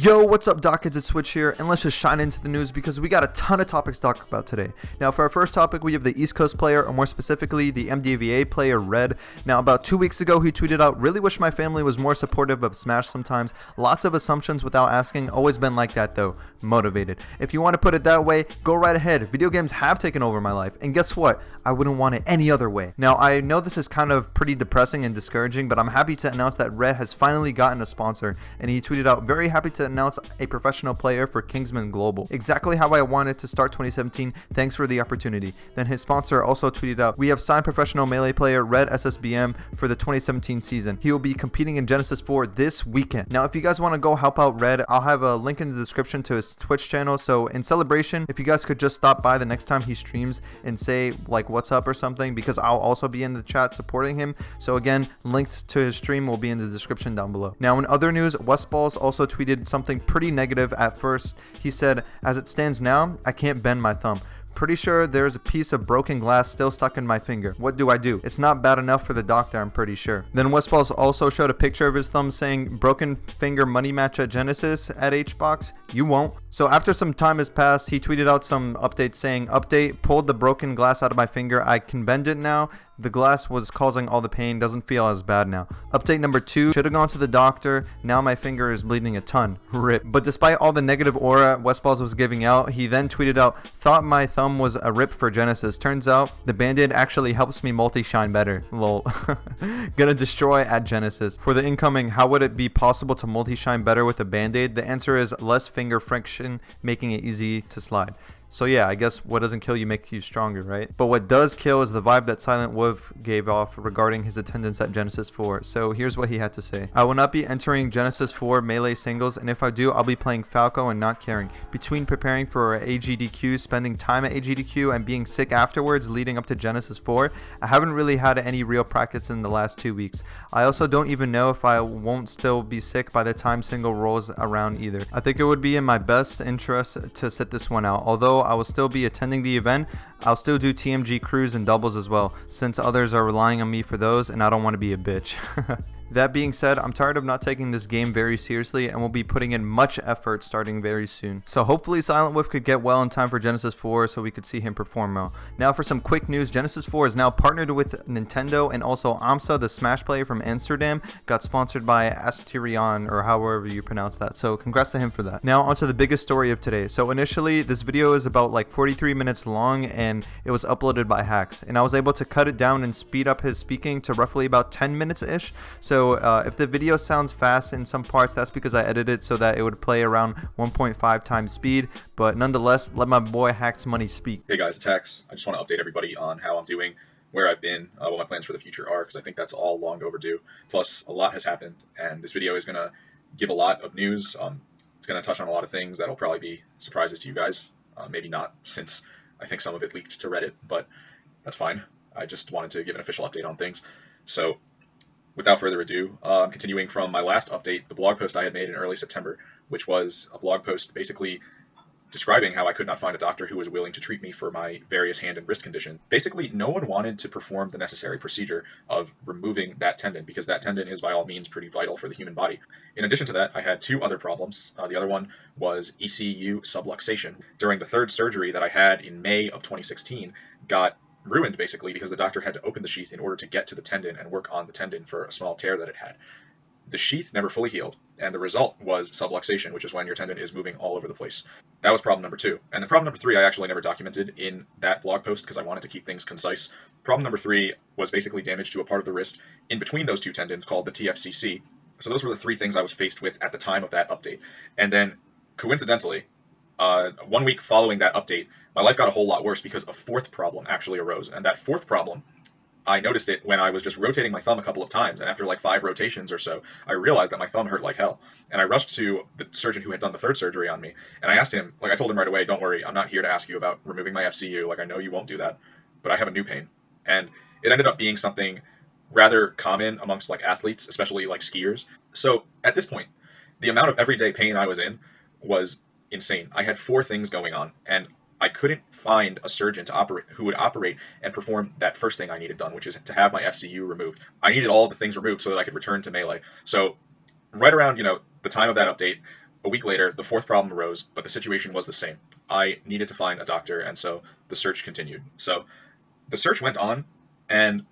Yo, what's up, Doc? It's Switch here, and let's just shine into the news because we got a ton of topics to talk about today. Now, for our first topic, we have the East Coast player, or more specifically, the MDVA player, Red. Now, about 2 weeks ago, he tweeted out, "Really wish my family was more supportive of Smash sometimes. Lots of assumptions without asking. Always been like that, though. Motivated." If you want to put it that way, go right ahead. Video games have taken over my life, and guess what? I wouldn't want it any other way. Now, I know this is kind of pretty depressing and discouraging, but I'm happy to announce that Red has finally gotten a sponsor, and he tweeted out, "Very happy to announce a professional player for Kingsman Global. Exactly how I wanted to start 2017. Thanks for the opportunity." Then his sponsor also tweeted out, "We have signed professional Melee player Red SSBM for the 2017 season. He will be competing in Genesis 4 this weekend." Now, if you guys want to go help out Red, I'll have a link in the description to his Twitch channel. So in celebration, if you guys could just stop by the next time he streams and say like what's up or something, because I'll also be in the chat supporting him. So again, links to his stream will be in the description down below. Now, in other news, Westballz also tweeted something pretty negative at first. He said, "As it stands now, I can't bend my thumb. Pretty sure there's a piece of broken glass still stuck in my finger. What do I do? It's not bad enough for the doctor, I'm pretty sure." Then Westballz also showed a picture of his thumb saying, "Broken finger money match at Genesis at HBox. You won't." So after some time has passed, he tweeted out some updates saying, "Update, pulled the broken glass out of my finger. I can bend it now. The glass was causing all the pain. Doesn't feel as bad now. Update number 2, should have gone to the doctor. Now my finger is bleeding a ton. RIP." But despite all the negative aura Westballz was giving out, he then tweeted out, "Thought my thumb was a rip for Genesis. Turns out the Band-Aid actually helps me multi-shine better. Lol." Gonna destroy at Genesis. For the incoming, how would it be possible to multi-shine better with a Band-Aid? The answer is less finger friction, making it easy to slide. So yeah, I guess what doesn't kill you makes you stronger, right? But what does kill is the vibe that Silentwolf gave off regarding his attendance at Genesis 4. So here's what he had to say. "I will not be entering Genesis 4 Melee singles, and if I do, I'll be playing Falco and not caring. Between preparing for AGDQ, spending time at AGDQ, and being sick afterwards leading up to Genesis 4, I haven't really had any real practice in the last 2 weeks. I also don't even know if I won't still be sick by the time single rolls around either. I think it would be in my best interest to sit this one out. Although I will still be attending the event, I'll still do TMG crews and doubles as well, since others are relying on me for those, and I don't want to be a bitch." That being said, I'm tired of not taking this game very seriously and will be putting in much effort starting very soon. So hopefully Silentwolf could get well in time for Genesis 4 so we could see him perform well. Now for some quick news, Genesis 4 is now partnered with Nintendo, and also Amsa, the Smash player from Amsterdam, got sponsored by Asterion, or however you pronounce that. So congrats to him for that. Now onto the biggest story of today. So initially this video is about like 43 minutes long, and it was uploaded by hacks, and I was able to cut it down and speed up his speaking to roughly about 10 minutes ish. So if the video sounds fast in some parts, that's because I edited it so that it would play around 1.5 times speed. But nonetheless, let my boy Hacks Money speak. Hey guys, it's Hacks. I just want to update everybody on how I'm doing, where I've been, what my plans for the future are, because I think that's all long overdue. Plus, a lot has happened, and this video is going to give a lot of news. It's going to touch on a lot of things that'll probably be surprises to you guys. Maybe not, since I think some of it leaked to Reddit, but that's fine. I just wanted to give an official update on things. So without further ado, continuing from my last update, the blog post I had made in early September, which was a blog post basically describing how I could not find a doctor who was willing to treat me for my various hand and wrist conditions. Basically, no one wanted to perform the necessary procedure of removing that tendon, because that tendon is by all means pretty vital for the human body. In addition to that, I had 2 other problems. The other one was ECU subluxation. During the 3rd surgery that I had in May of 2016, got ruined basically because the doctor had to open the sheath in order to get to the tendon and work on the tendon for a small tear that it had. The sheath never fully healed, and the result was subluxation, which is when your tendon is moving all over the place. That was problem number 2. And the problem number 3 I actually never documented in that blog post because I wanted to keep things concise. Problem number 3 was basically damage to a part of the wrist in between those 2 tendons called the TFCC. So those were the 3 things I was faced with at the time of that update. And then coincidentally, 1 week following that update, my life got a whole lot worse because a 4th problem actually arose. And that 4th problem, I noticed it when I was just rotating my thumb a couple of times. And after like 5 rotations or so, I realized that my thumb hurt like hell. And I rushed to the surgeon who had done the 3rd surgery on me. And I asked him, like I told him right away, "Don't worry, I'm not here to ask you about removing my FCU. Like I know you won't do that, but I have a new pain." And it ended up being something rather common amongst like athletes, especially like skiers. So at this point, the amount of everyday pain I was in was insane. I had 4 things going on, and I couldn't find a surgeon who would operate and perform that first thing I needed done, which is to have my FCU removed. I needed all the things removed so that I could return to Melee. So right around, the time of that update, A week later, the fourth problem arose, but the situation was the same. I needed to find a doctor, and so the search continued. So the search went on, and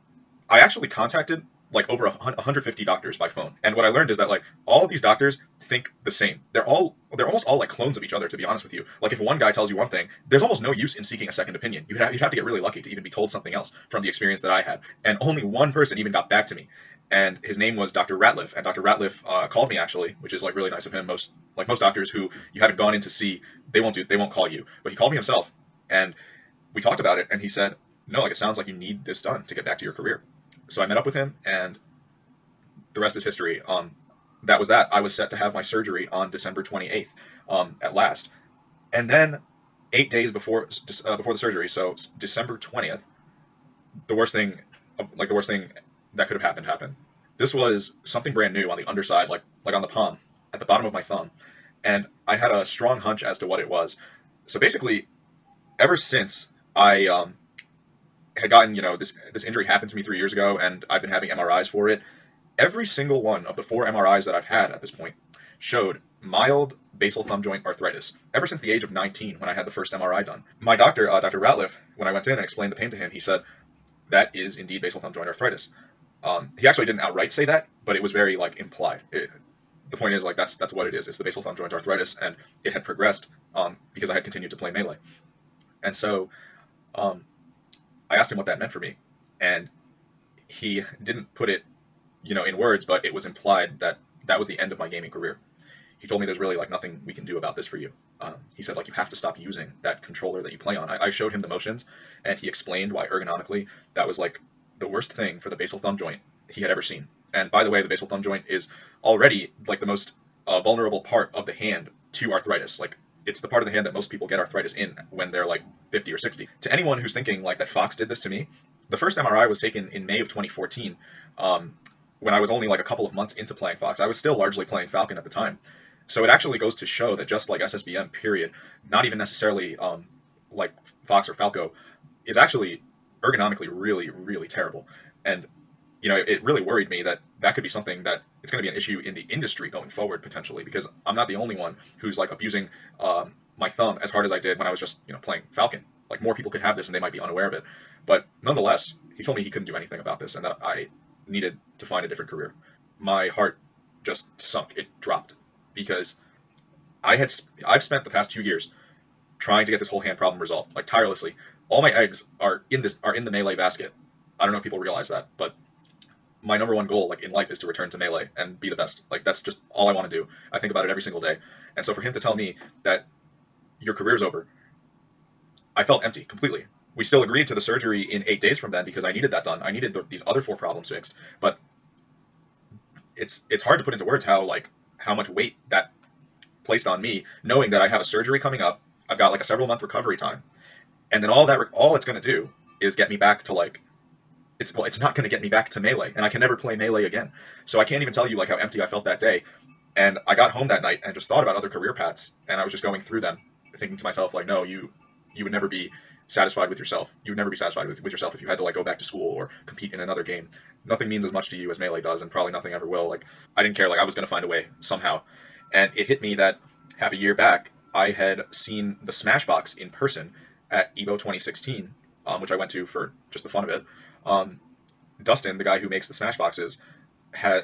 I actually contacted like over 150 doctors by phone. And what I learned is that like all of these doctors think the same. They're almost all like clones of each other, to be honest with you. Like if one guy tells you one thing, there's almost no use in seeking a second opinion. You'd have to get really lucky to even be told something else from the experience that I had. And only one person even got back to me. And his name was Dr. Ratliff, and Dr. Ratliff called me actually, which is like really nice of him. Most doctors who you haven't gone in to see, they won't call you. But he called me himself, and we talked about it, and he said, no, like it sounds like you need this done to get back to your career. So I met up with him, and the rest is history. That was that. I was set to have my surgery on December 28th, at last, and then 8 days before the surgery, so December 20th, the worst thing that could have happened. This was something brand new on the underside, like on the palm, at the bottom of my thumb, and I had a strong hunch as to what it was. So basically, ever since I had gotten, this injury happened to me 3 years ago, and I've been having MRIs for it. Every single one of the 4 MRIs that I've had at this point showed mild basal thumb joint arthritis ever since the age of 19 when I had the first MRI done. My doctor, Dr. Ratliff, when I went in and explained the pain to him, he said, that is indeed basal thumb joint arthritis. He actually didn't outright say that, but it was very like implied. The point is like that's what it is. It's the basal thumb joint arthritis, and it had progressed because I had continued to play Melee. And so I asked him what that meant for me, and he didn't put it, in words, but it was implied that that was the end of my gaming career. He told me there's really like nothing we can do about this for you. He said like you have to stop using that controller that you play on. I showed him the motions, and he explained why ergonomically that was like the worst thing for the basal thumb joint he had ever seen. And by the way, the basal thumb joint is already like the most vulnerable part of the hand to arthritis. Like it's the part of the hand that most people get arthritis in when they're like 50 or 60. To anyone who's thinking like that Fox did this to me, the first MRI was taken in May of 2014. When I was only like a couple of months into playing Fox. I was still largely playing Falcon at the time. So it actually goes to show that just like SSBM period, not even necessarily like Fox or Falco, is actually ergonomically really, really terrible. And it really worried me that that could be something that it's going to be an issue in the industry going forward potentially, because I'm not the only one who's like abusing my thumb as hard as I did when I was just playing Falcon. Like more people could have this and they might be unaware of it. But nonetheless, he told me he couldn't do anything about this and that I needed to find a different career. My heart just sunk. It dropped because I've spent the past 2 years trying to get this whole hand problem resolved, like tirelessly. All my eggs are in the Melee basket. I don't know if people realize that, but my number one goal like in life is to return to Melee and be the best. Like that's just all I want to do. I think about it every single day. And so for him to tell me that your career's over, I felt empty completely. We still agreed to the surgery in 8 days from then because I needed that done. I needed these other 4 problems fixed. But it's hard to put into words how much weight that placed on me, knowing that I have a surgery coming up. I've got like a several month recovery time, and then all it's going to do is get me back to like it's not going to get me back to Melee, and I can never play Melee again. So I can't even tell you like how empty I felt that day. And I got home that night and just thought about other career paths, and I was just going through them, thinking to myself like, no, you would never be satisfied with yourself. You would never be satisfied with yourself if you had to like go back to school or compete in another game. Nothing means as much to you as Melee does, and probably nothing ever will. Like I didn't care. Like I was going to find a way somehow. And it hit me that half a year back, I had seen the Smashbox in person at EVO 2016, which I went to for just the fun of it. Dustin, the guy who makes the Smashboxes,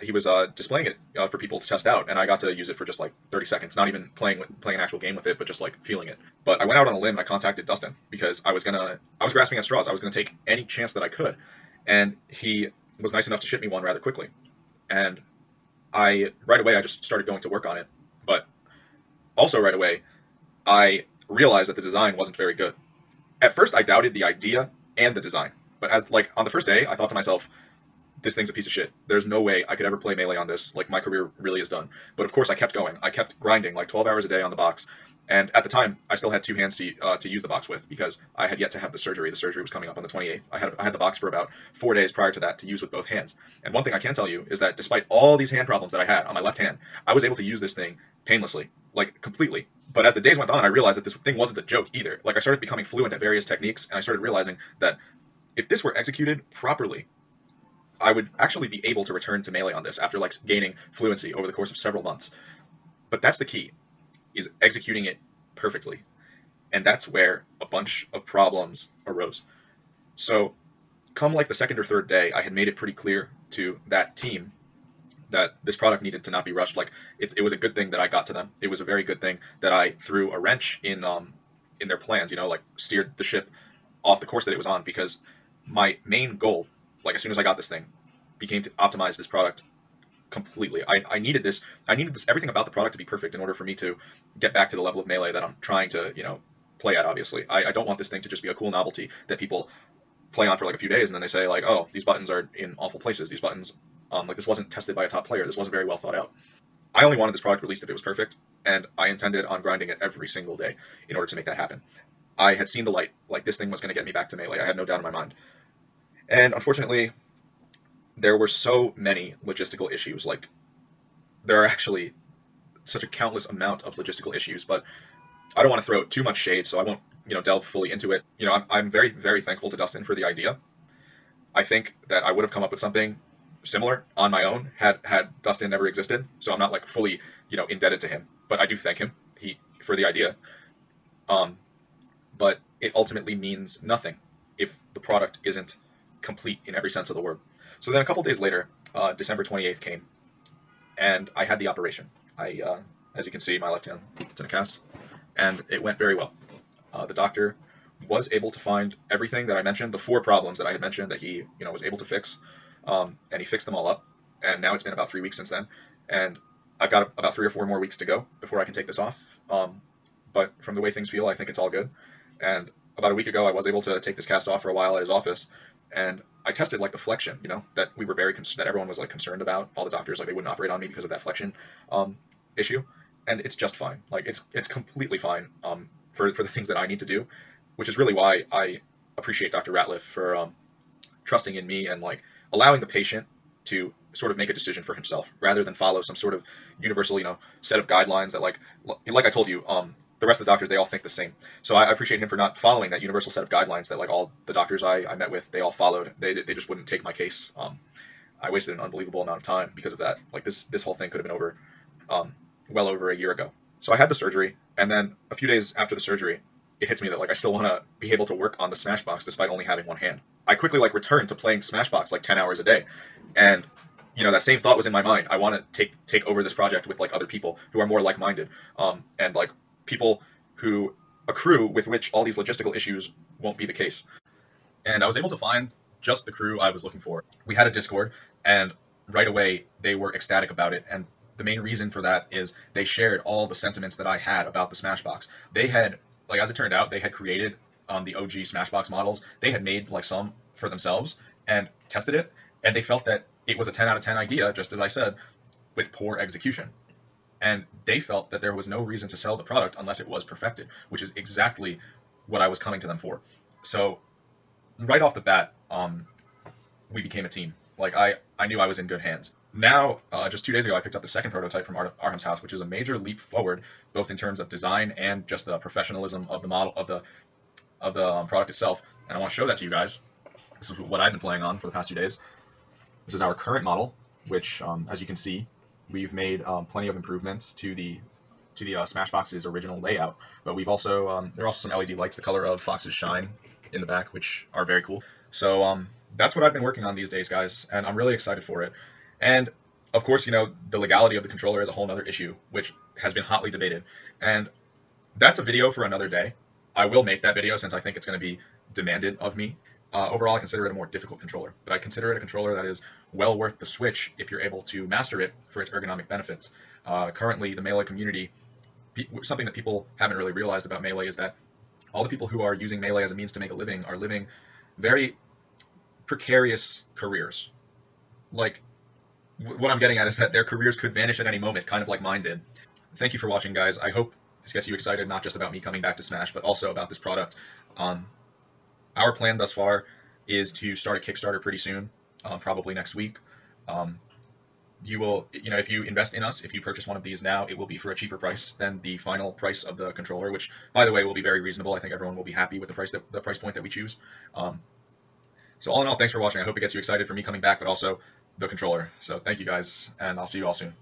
he was displaying it for people to test out, and I got to use it for just like 30 seconds, not even playing an actual game with it, but just like feeling it. But I went out on a limb and I contacted Dustin because I was grasping at straws. I was gonna take any chance that I could, and he was nice enough to ship me one rather quickly. And right away I just started going to work on it. But also right away I realized that the design wasn't very good. At first I doubted the idea and the design, but as like on the first day I thought to myself, this thing's a piece of shit. There's no way I could ever play Melee on this. Like my career really is done. But of course I kept going. I kept grinding like 12 hours a day on the box. And at the time I still had 2 hands to use the box with because I had yet to have the surgery. The surgery was coming up on the 28th. I had the box for about 4 days prior to that to use with both hands. And one thing I can tell you is that despite all these hand problems that I had on my left hand, I was able to use this thing painlessly, like completely. But as the days went on, I realized that this thing wasn't a joke either. Like I started becoming fluent at various techniques, and I started realizing that if this were executed properly, I would actually be able to return to Melee on this after like gaining fluency over the course of several months. But that's the key. is executing it perfectly. And that's where a bunch of problems arose. So come like the second or third day, I had made it pretty clear to that team that this product needed to not be rushed. Like it was a good thing that I got to them. It was a very good thing that I threw a wrench in their plans. You know, like steered the ship off the course that it was on, because my main goal, like as soon as I got this thing, became to optimize this product completely. I needed this. I needed this everything about the product to be perfect in order for me to get back to the level of Melee that I'm trying to play at. Obviously, I don't want this thing to just be a cool novelty that people play on for like a few days and then they say like, oh, these buttons are in awful places. These buttons, like this wasn't tested by a top player. This wasn't very well thought out. I only wanted this product released if it was perfect, and I intended on grinding it every single day in order to make that happen. I had seen the light. Like this thing was going to get me back to Melee. I had no doubt in my mind. And unfortunately, there were so many logistical issues. Like there are actually such a countless amount of logistical issues, but I don't want to throw too much shade, so I won't delve fully into it. I'm very, very thankful to Dustin for the idea. I think that I would have come up with something similar on my own had Dustin never existed. So I'm not like fully indebted to him, but I do thank him for the idea. But it ultimately means nothing if the product isn't complete in every sense of the word. So then a couple days later, December 28th came, and I had the operation. As you can see, my left hand, it's in a cast, and it went very well. The doctor was able to find everything that I mentioned, the 4 problems that I had mentioned that he was able to fix, and he fixed them all up. And now it's been about 3 weeks since then, and I've got about 3 or 4 more weeks to go before I can take this off. But from the way things feel, I think it's all good. And about a week ago, I was able to take this cast off for a while at his office, and I tested like the flexion, that we were that everyone was like concerned about. All the doctors, like they wouldn't operate on me because of that flexion issue, and it's just fine. Like it's completely fine for the things that I need to do, which is really why I appreciate Dr. Ratliff for trusting in me and like allowing the patient to sort of make a decision for himself rather than follow some sort of universal set of guidelines that like I told you, the rest of the doctors, they all think the same. So I appreciate him for not following that universal set of guidelines that like all the doctors I met with, they all followed. They just wouldn't take my case. I wasted an unbelievable amount of time because of that. Like this whole thing could have been over well over a year ago. So I had the surgery, and then a few days after the surgery, it hits me that like I still want to be able to work on the Smashbox despite only having one hand. I quickly like returned to playing Smashbox like 10 hours a day, and that same thought was in my mind. I want to take over this project with like other people who are more like-minded, and like people who a crew with which all these logistical issues won't be the case. And I was able to find just the crew I was looking for. We had a Discord, and right away they were ecstatic about it. And the main reason for that is they shared all the sentiments that I had about the Smashbox. They had, like as it turned out, they had created the OG Smashbox models. They had made like some for themselves and tested it, and they felt that it was a 10 out of 10 idea, just as I said, with poor execution. And they felt that there was no reason to sell the product unless it was perfected, which is exactly what I was coming to them for. So right off the bat, we became a team. Like I knew I was in good hands. Now, just 2 days ago, I picked up the second prototype from Arham's house, which is a major leap forward, both in terms of design and just the professionalism of the model of the product itself. And I want to show that to you guys. This is what I've been playing on for the past 2 days. This is our current model, which, as you can see, we've made plenty of improvements to the Smashbox's original layout. But we've also there are also some LED lights the color of Fox's Shine in the back, which are very cool. So that's what I've been working on these days, guys, and I'm really excited for it. And of course, the legality of the controller is a whole other issue, which has been hotly debated. And that's a video for another day. I will make that video since I think it's going to be demanded of me. Overall, I consider it a more difficult controller, but I consider it a controller that is well worth the switch if you're able to master it for its ergonomic benefits. Currently, the Melee community, something that people haven't really realized about Melee is that all the people who are using Melee as a means to make a living are living very precarious careers. Like, what I'm getting at is that their careers could vanish at any moment, kind of like mine did. Thank you for watching, guys. I hope this gets you excited, not just about me coming back to Smash, but also about this product. Our plan thus far is to start a Kickstarter pretty soon, probably next week. You will, if you invest in us, if you purchase one of these now, it will be for a cheaper price than the final price of the controller, which, by the way, will be very reasonable. I think everyone will be happy with the price point that we choose. So all in all, thanks for watching. I hope it gets you excited for me coming back, but also the controller. So thank you guys, and I'll see you all soon.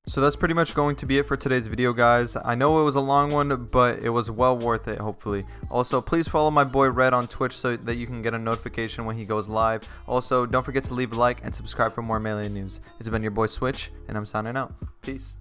So that's pretty much going to be it for today's video, guys. I know it was a long one, but it was well worth it, hopefully. Also, please follow my boy Red on Twitch so that you can get a notification when he goes live. Also, don't forget to leave a like and subscribe for more Melee news. It's been your boy Switch, and I'm signing out. Peace.